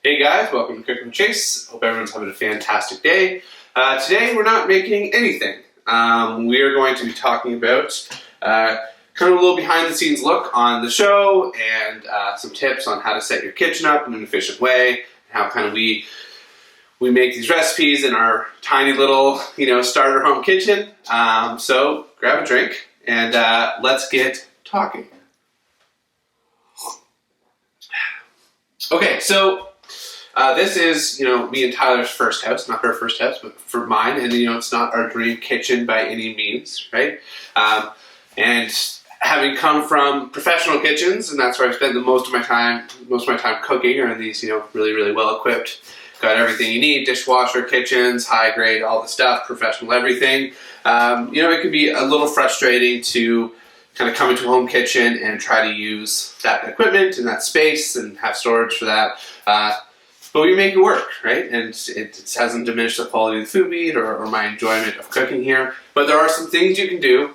Hey guys, welcome to Cooking with Chase. Hope everyone's having a fantastic day. Today we're not making anything. We are going to be talking about kind of a little behind the scenes look on the show and some tips on how to set your kitchen up in an efficient way, how kind of we make these recipes in our tiny little, starter home kitchen. So grab a drink and let's get talking. Okay, so this is, me and Tyler's first house, not her first house, but for mine. And, it's not our dream kitchen by any means, right? And having come from professional kitchens, and that's where I spend most of my time cooking, are in these, really, really well-equipped, got everything you need, dishwasher, kitchens, high grade, all the stuff, professional everything. It could be a little frustrating to kind of come into a home kitchen and try to use that equipment and that space and have storage for that. But we make it work, right? And it hasn't diminished the quality of the food we eat or my enjoyment of cooking here. But there are some things you can do,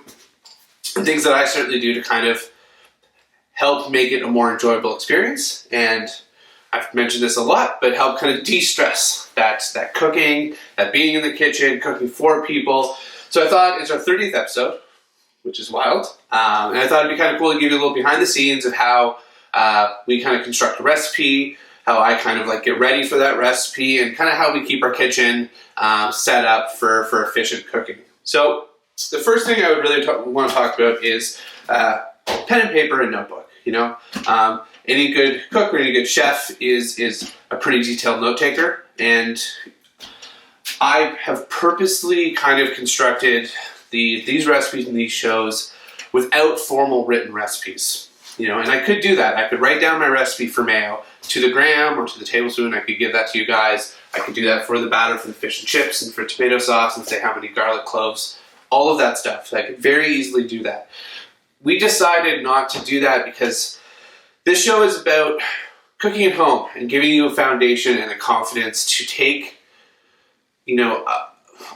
and things that I certainly do to kind of help make it a more enjoyable experience. And I've mentioned this a lot, but help kind of de-stress that cooking, that being in the kitchen, cooking for people. So I thought it's our 30th episode, which is wild. And I thought it'd be kind of cool to give you a little behind the scenes of how we kind of construct a recipe, how I kind of get ready for that recipe, and kind of how we keep our kitchen set up for efficient cooking. So the first thing I would really want to talk about is pen and paper and notebook. Any good cook or any good chef is a pretty detailed note taker, and I have purposely kind of constructed these recipes and these shows without formal written recipes. And I could do that. I could write down my recipe for mayo to the gram or to the tablespoon. I could give that to you guys. I could do that for the batter for the fish and chips and for tomato sauce and say how many garlic cloves, all of that stuff. I could very easily do that. We decided not to do that because this show is about cooking at home and giving you a foundation and a confidence to take,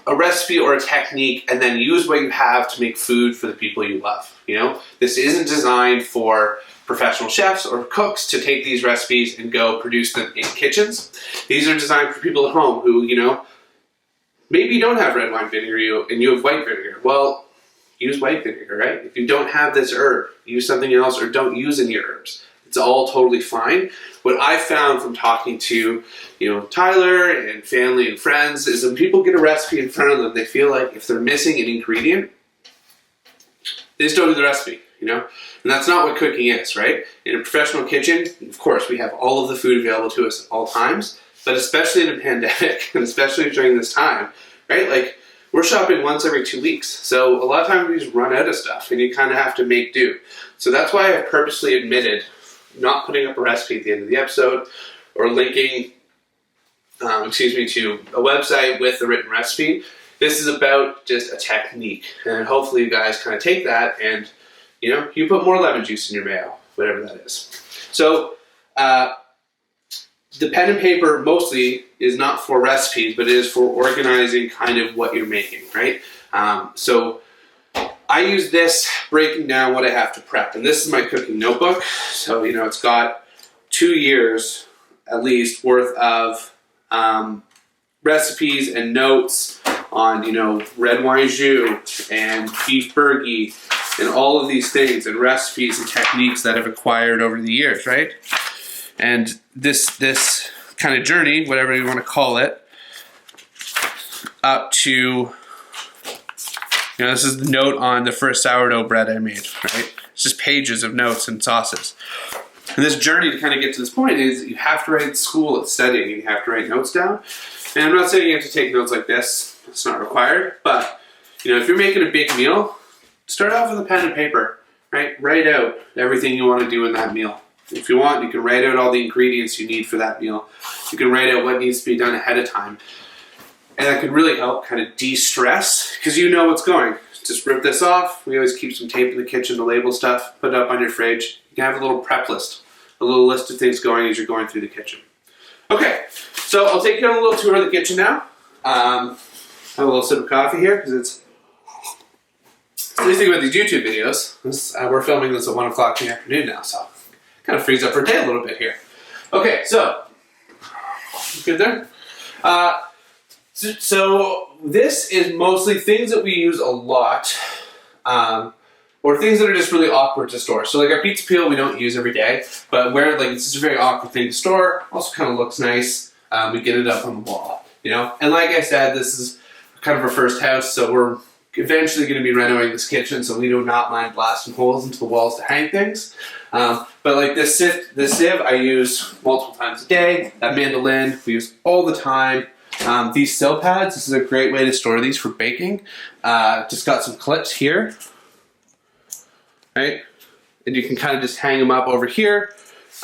a recipe or a technique and then use what you have to make food for the people you love. This isn't designed for professional chefs or cooks to take these recipes and go produce them in kitchens. These are designed for people at home who, maybe you don't have red wine vinegar and you have white vinegar. Well, use white vinegar, right? If you don't have this herb, use something else or don't use any herbs. It's all totally fine. What I found from talking to, Tyler and family and friends is when people get a recipe in front of them, they feel like if they're missing an ingredient, they just don't do the recipe, And that's not what cooking is, right? In a professional kitchen, of course, we have all of the food available to us at all times, but especially in a pandemic, and especially during this time, right? We're shopping once every 2 weeks. So a lot of times we just run out of stuff and you kind of have to make do. So that's why I've purposely admitted not putting up a recipe at the end of the episode or linking, to a website with the written recipe. This is about just a technique. And hopefully you guys kind of take that and, you put more lemon juice in your mayo, whatever that is. So the pen and paper mostly is not for recipes, but it is for organizing kind of what you're making, right? So I use this breaking down what I have to prep. And this is my cooking notebook. So, it's got 2 years at least worth of recipes and notes on, red wine jus and beef bourguignon and all of these things and recipes and techniques that I've acquired over the years, right? And this kind of journey, whatever you want to call it, up to, this is the note on the first sourdough bread I made, right? It's just pages of notes and sauces. And this journey to kind of get to this point is you have to write at school, at studying, you have to write notes down. And I'm not saying you have to take notes like this. It's not required. But, if you're making a big meal, start off with a pen and paper, right? Write out everything you want to do in that meal. If you want, you can write out all the ingredients you need for that meal. You can write out what needs to be done ahead of time. And that can really help kind of de-stress because you know what's going. Just rip this off. We always keep some tape in the kitchen to label stuff. Put it up on your fridge. You can have a little prep list, a little list of things going as you're going through the kitchen. Okay, so I'll take you on a little tour of the kitchen now. Have a little sip of coffee here because it's the nice thing about these YouTube videos is we're filming this at 1 o'clock in the afternoon now, so kind of frees up our day a little bit here. Okay, so good there. So this is mostly things that we use a lot, or things that are just really awkward to store. So like our pizza peel we don't use every day, but where like it's just a very awkward thing to store. Also kind of looks nice. We get it up on the wall, you know. And like I said, this is kind of our first house, so we're eventually going to be renovating this kitchen, so we do not mind blasting holes into the walls to hang things. But like this sieve I use multiple times a day. That mandolin we use all the time. These sill pads, this is a great way to store these for baking. Just got some clips here, right? And you can kind of just hang them up over here.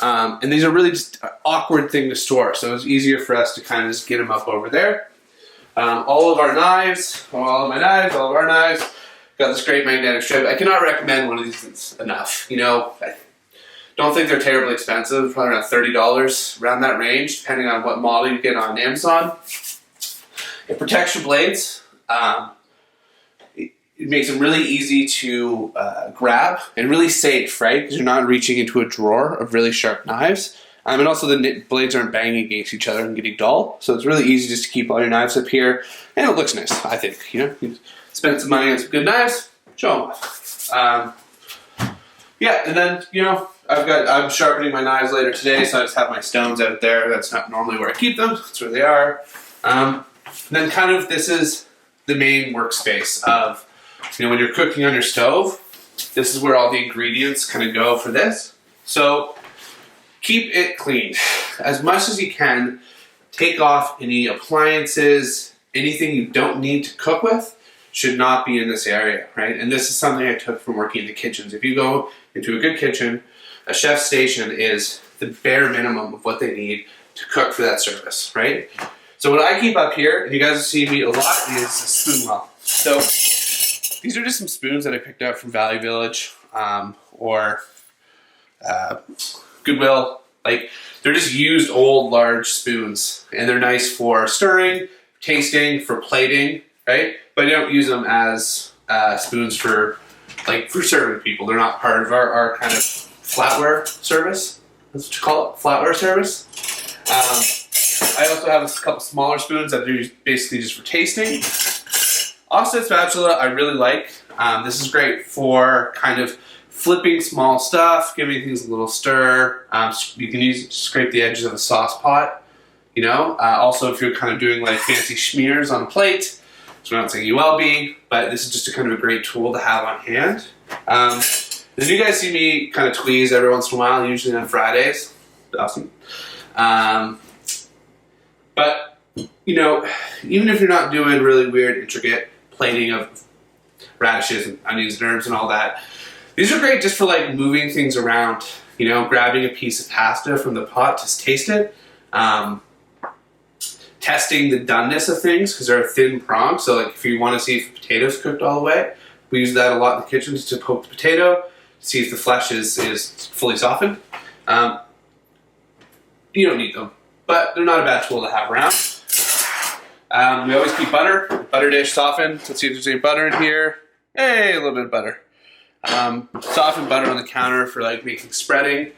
And these are really just an awkward thing to store, so it's easier for us to kind of just get them up over there. All of our knives, all of our knives, got this great magnetic strip. I cannot recommend one of these enough. You know, I don't think they're terribly expensive, probably around $30, around that range, depending on what model you get on Amazon. It protects your blades. It makes them really easy to grab and really safe, right? Because you're not reaching into a drawer of really sharp knives. And also the blades aren't banging against each other and getting dull. So it's really easy just to keep all your knives up here. And it looks nice, I think. You know, you spend some money on some good knives, show them off. Yeah, and then, you know, I'm sharpening my knives later today, so I just have my stones out there. That's not normally where I keep them. That's where they are. Then kind of this is the main workspace of, you know, when you're cooking on your stove, this is where all the ingredients kind of go for this. So keep it clean as much as you can. Take off any appliances, anything you don't need to cook with should not be in this area, right? And this is something I took from working in the kitchens. If you go into a good kitchen, a chef's station is the bare minimum of what they need to cook for that service, right? So what I keep up here, and you guys see me a lot, is a spoon well. So these are just some spoons that I picked up from Value Village or Goodwill. Like, they're just used old large spoons, and they're nice for stirring, tasting, for plating, right? But I don't use them as spoons for serving people. They're not part of our kind of flatware service. That's what you call it, flatware service. I also have a couple smaller spoons that are basically just for tasting. Offset spatula I really like. This is great for kind of flipping small stuff, giving things a little stir. You can use it to scrape the edges of a sauce pot, you know. Also, if you're kind of doing like fancy schmears on a plate, so I'm not saying you will be, but this is just a kind of a great tool to have on hand. Then you guys see me kind of tweeze every once in a while, usually on Fridays. Awesome. But, you know, even if you're not doing really weird, intricate plating of radishes and onions and herbs and all that, these are great just for like moving things around, you know, grabbing a piece of pasta from the pot to taste it, testing the doneness of things because they're a thin prong. So like if you want to see if the potato's cooked all the way, we use that a lot in the kitchen to poke the potato, see if the flesh is fully softened. You don't need them, but they're not a bad tool to have around. We always keep butter dish softened. Let's see if there's any butter in here. Hey, a little bit of butter. Softened butter on the counter for like making spreading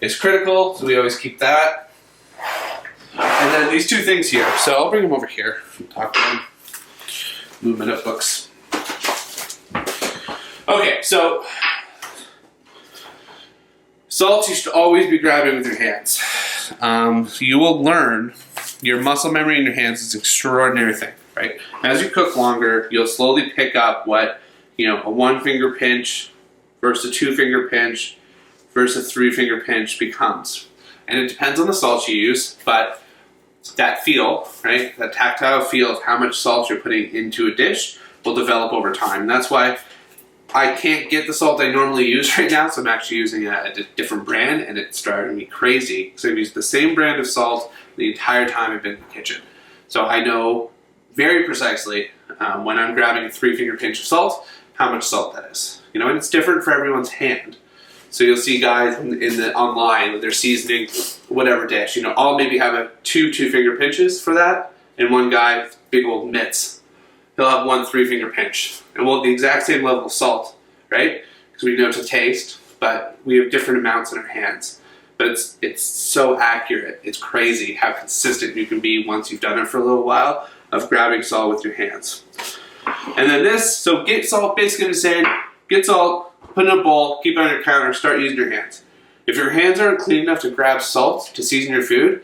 is critical, so we always keep that. And then these two things here. So I'll bring them over here. Talk to them. Move my notebooks. Okay, so salt you should always be grabbing with your hands. You will learn your muscle memory in your hands is an extraordinary thing, right? As you cook longer, you'll slowly pick up what, you know, a 1-finger pinch versus a 2-finger pinch versus a 3-finger pinch becomes. And it depends on the salt you use, but that feel, right, that tactile feel of how much salt you're putting into a dish will develop over time. And that's why I can't get the salt I normally use right now, so I'm actually using a different brand, and it's driving me crazy. So I've used the same brand of salt the entire time I've been in the kitchen. So I know very precisely when I'm grabbing a 3-finger pinch of salt, how much salt that is. You know, and it's different for everyone's hand. So you'll see guys online with their seasoning, whatever dish, you know, I'll maybe have two 2-finger pinches for that, and one guy, big old mitts, he'll have 1 3-finger pinch. And we'll have the exact same level of salt, right? Because we know to taste, but we have different amounts in our hands. but it's so accurate. It's crazy how consistent you can be once you've done it for a little while of grabbing salt with your hands. And then this, so get salt, basically I'm saying, get salt, put it in a bowl, keep it on your counter, start using your hands. If your hands aren't clean enough to grab salt to season your food,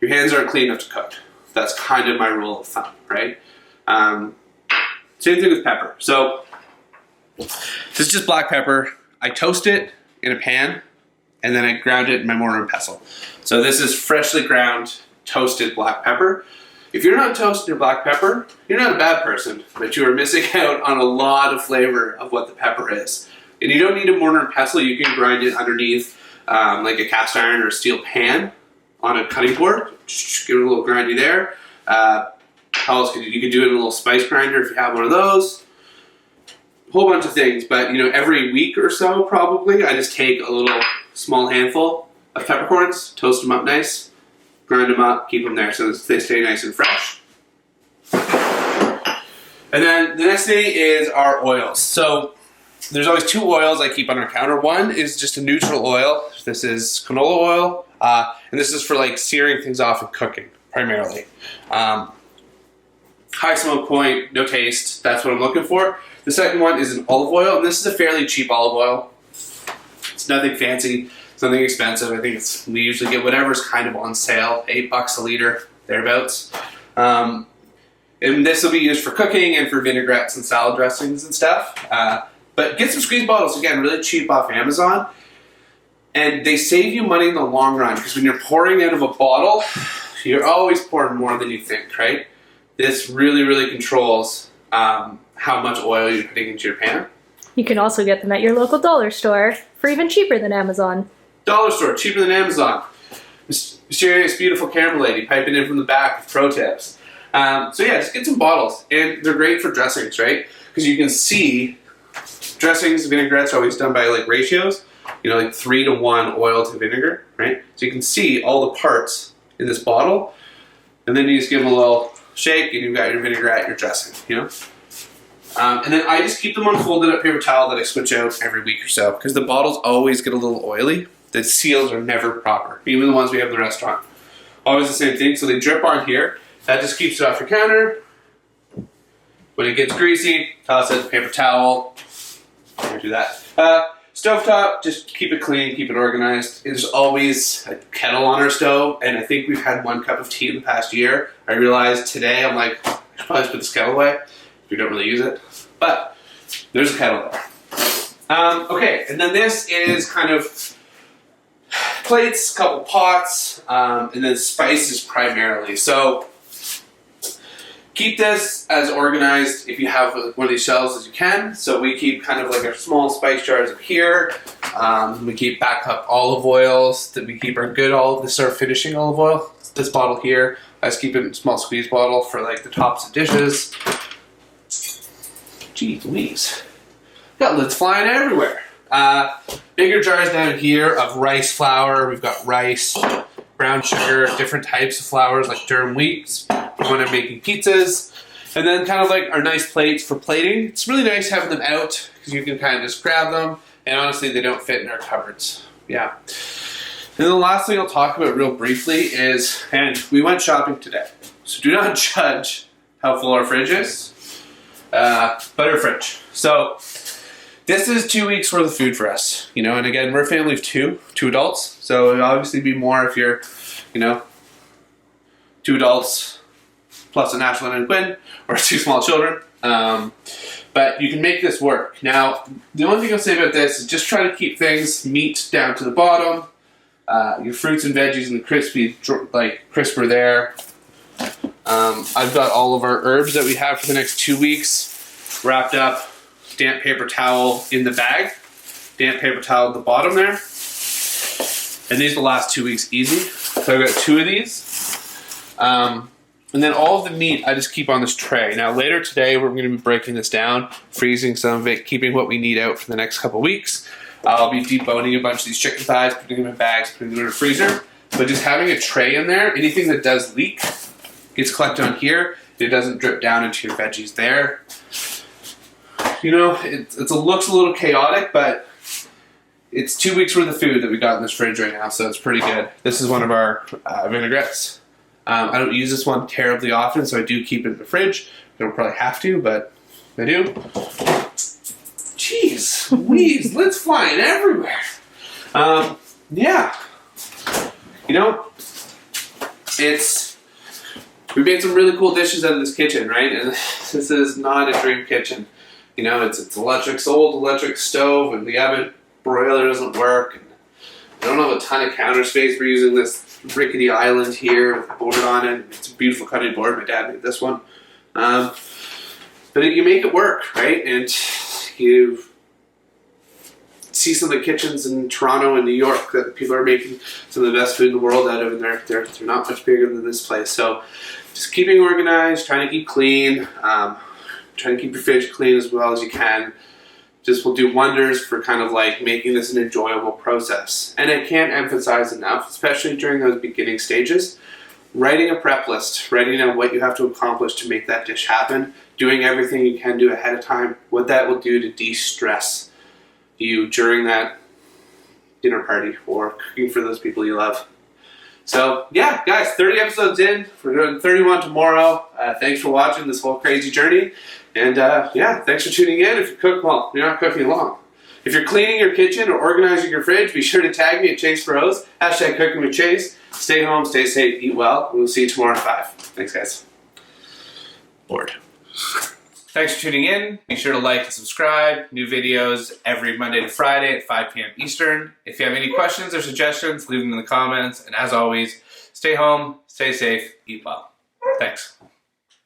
your hands aren't clean enough to cook. That's kind of my rule of thumb, right? Same thing with pepper. So this is just black pepper. I toast it in a pan, and then I ground it in my mortar and pestle. So this is freshly ground, toasted black pepper. If you're not toasting your black pepper, you're not a bad person, but you are missing out on a lot of flavor of what the pepper is. And you don't need a mortar and pestle. You can grind it underneath like a cast iron or a steel pan on a cutting board. Just give it a little grindy there. How else could you could do it in a little spice grinder if you have one of those. A whole bunch of things, but every week or so probably I just take a little small handful of peppercorns, toast them up nice, grind them up, keep them there so that they stay nice and fresh. And then the next thing is our oils. So there's always two oils I keep on our counter. One is just a neutral oil. This is canola oil, and this is for like searing things off and cooking primarily. High smoke point, no taste. That's what I'm looking for. The second one is an olive oil, and this is a fairly cheap olive oil. It's nothing fancy. It's nothing expensive. I think we usually get whatever's kind of on sale, $8 a liter, thereabouts. And this will be used for cooking and for vinaigrettes and salad dressings and stuff. But get some squeeze bottles, again, really cheap off Amazon. And they save you money in the long run, because when you're pouring out of a bottle, you're always pouring more than you think, right? This really, really controls how much oil you're putting into your pan. You can also get them at your local dollar store for even cheaper than Amazon. Dollar store, cheaper than Amazon. Mysterious, beautiful camera lady piping in from the back with pro tips. So yeah, just get some bottles. And they're great for dressings, right? Because you can see dressings, vinaigrettes are always done by like ratios. Like 3 to 1 oil to vinegar, right? So you can see all the parts in this bottle. And then you just give them a little shake and you've got your vinaigrette, your dressing, And then I just keep them on folded up paper towel that I switch out every week or so, because the bottles always get a little oily. The seals are never proper, even the ones we have in the restaurant. Always the same thing, so they drip on here. That just keeps it off your counter. When it gets greasy, toss it in the paper towel. Can't do that. Stovetop, just keep it clean, keep it organized. There's always a kettle on our stove, and I think we've had 1 cup of tea in the past year. I realized today, I'm like, I should probably just put this kettle away. We don't really use it, but there's a kettle there. Okay, and then this is kind of plates, a couple pots, and then spices primarily. So keep this as organized if you have one of these shelves as you can. So we keep kind of like our small spice jars up here. We keep backup olive oils. That we keep our good olive. This is our finishing olive oil. This bottle here, I just keep it in a small squeeze bottle for like the tops of dishes. Gee Louise. Got lids flying everywhere. Bigger jars down here of rice flour. We've got rice, brown sugar, different types of flours like durum wheat when I'm making pizzas. And then kind of like our nice plates for plating. It's really nice having them out because you can kind of just grab them, and honestly they don't fit in our cupboards. Yeah. And then the last thing I'll talk about real briefly is, and we went shopping today, so do not judge how full our fridge is. But our fridge. So this is 2 weeks worth of food for us, and again, we're a family of two adults, so it'll obviously be more if you're, 2 adults plus a National and Quinn, or 2 small children. But you can make this work. Now, the only thing I'll say about this is just try to keep things, meat down to the bottom, your fruits and veggies and the crisper there. I've got all of our herbs that we have for the next 2 weeks wrapped up, damp paper towel in the bag, damp paper towel at the bottom there. And these will last 2 weeks easy. So I've got 2 of these. And then all of the meat I just keep on this tray. Now later today we're going to be breaking this down, freezing some of it, keeping what we need out for the next couple weeks. I'll be deboning a bunch of these chicken thighs, putting them in bags, putting them in a freezer. But just having a tray in there, anything that does leak gets collected on here. It doesn't drip down into your veggies there. It looks a little chaotic, but it's 2 weeks worth of food that we got in this fridge right now, so it's pretty good. This is one of our vinaigrettes. I don't use this one terribly often, so I do keep it in the fridge. I don't probably have to, but I do. Jeez, Louise, lid's flying everywhere. Yeah. You know, we made some really cool dishes out of this kitchen, right? And this is not a dream kitchen. You know, it's electric, old electric stove, and the oven broiler doesn't work. And I don't have a ton of counter space. We're using this rickety island here with a board on it. It's a beautiful cutting board. My dad made this one. But you make it work, right? And you see some of the kitchens in Toronto and New York that people are making some of the best food in the world out of, and they're not much bigger than this place. So just keeping organized, trying to keep clean, trying to keep your fridge clean as well as you can. Just will do wonders for kind of like making this an enjoyable process. And I can't emphasize enough, especially during those beginning stages, writing a prep list, writing down what you have to accomplish to make that dish happen, doing everything you can do ahead of time, what that will do to de-stress you during that dinner party or cooking for those people you love. So yeah, guys, 30 episodes in. We're doing 31 tomorrow. Thanks for watching this whole crazy journey. And yeah, thanks for tuning in. If you cook, well, you're not cooking along. If you're cleaning your kitchen or organizing your fridge, be sure to tag me at Chase Rose, #Cooking with Chase. Stay home, stay safe, eat well. We'll see you tomorrow at 5. Thanks, guys. Bored. Thanks for tuning in. Be sure to like and subscribe. New videos every Monday to Friday at 5 p.m. Eastern. If you have any questions or suggestions, leave them in the comments. And as always, stay home, stay safe, eat well. Thanks.